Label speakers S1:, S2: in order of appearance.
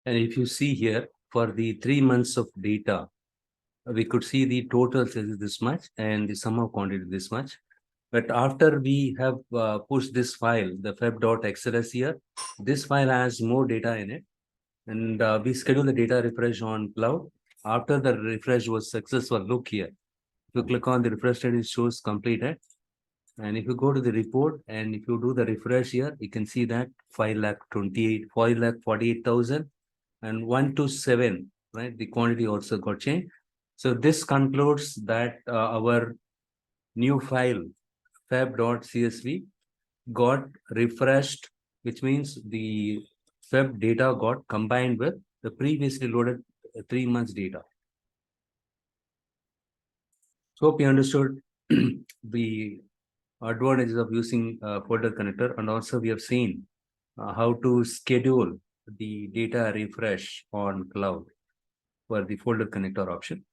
S1: And if you see here, for the 3 months of data, we could see the total is this much and the sum of quantity this much. But after we have pushed this file, the feb.xls here, this file has more data in it. And we schedule the data refresh on cloud. After the refresh was successful, look here. If you click on the refresh rate, it shows completed. And if you go to the report and if you do the refresh here, you can see that 5,48,000 and 127, right? The quantity also got changed. So this concludes that our new file feb.csv got refreshed, which means the feb data got combined with the previously loaded 3 months data. So hope you understood the advantages of using folder connector, and also we have seen how to schedule the data refresh on cloud for the folder connector option.